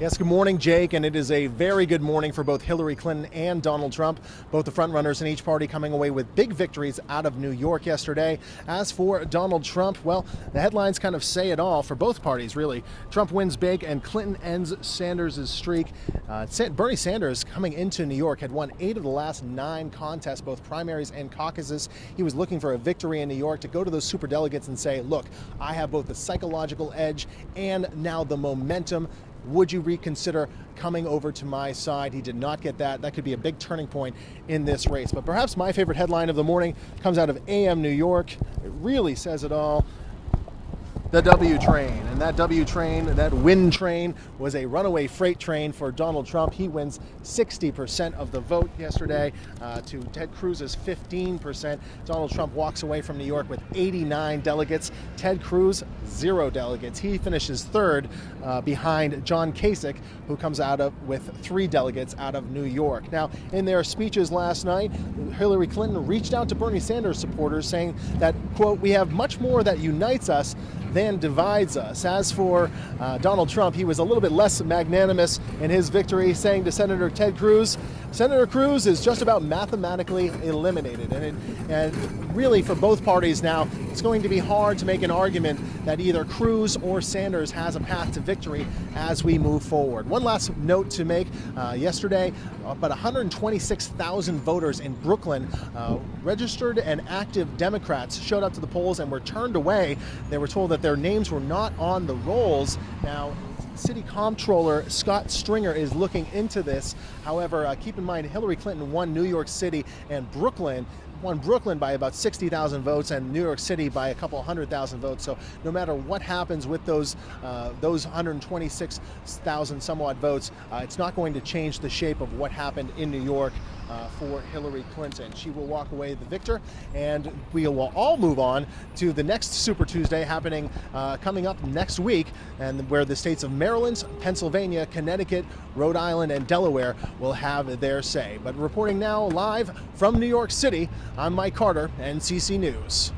Yes, good morning, Jake, and it is a very good morning for both Hillary Clinton and Donald Trump, both the frontrunners in each party coming away with big victories out of New York yesterday. As for Donald Trump, well, the headlines kind of say it all for both parties, really. Trump wins big and Clinton ends Sanders' streak. Bernie Sanders, coming into New York, had won 8 of the last 9 contests, both primaries and caucuses. He was looking for a victory in New York to go to those superdelegates and say, look, I have both the psychological edge and now the momentum. Would you reconsider coming over to my side? He did not get that. That could be a big turning point in this race. But perhaps my favorite headline of the morning comes out of AM New York. It really says it all. The W train, and that W train, that wind train, was a runaway freight train for Donald Trump. He wins 60% of the vote yesterday to Ted Cruz's 15%. Donald Trump walks away from New York with 89 delegates. Ted Cruz, 0 delegates. He finishes third behind John Kasich, who comes out with 3 delegates out of New York. Now, in their speeches last night, Hillary Clinton reached out to Bernie Sanders supporters saying that, quote, we have much more that unites us than divides us. As for Donald Trump, he was a little bit less magnanimous in his victory, saying to Senator Ted Cruz, Senator Cruz is just about mathematically eliminated. And really, for both parties now, it's going to be hard to make an argument that either Cruz or Sanders has a path to victory as we move forward. One last note to make. Yesterday, about 126,000 voters in Brooklyn, registered and active Democrats, showed up to the polls and were turned away. They were told that their names were not on the rolls. Now, City Comptroller Scott Stringer is looking into this. However, keep in mind, Hillary Clinton won New York City and Brooklyn. Won Brooklyn by about 60,000 votes and New York City by a couple 100,000 votes. So no matter what happens with those 126,000 somewhat votes, it's not going to change the shape of what happened in New York for Hillary Clinton. She will walk away the victor, and we will all move on to the next Super Tuesday happening coming up next week, and where the states of Maryland, Pennsylvania, Connecticut, Rhode Island, and Delaware will have their say. But reporting now live from New York City, I'm Mike Carter, NCC News.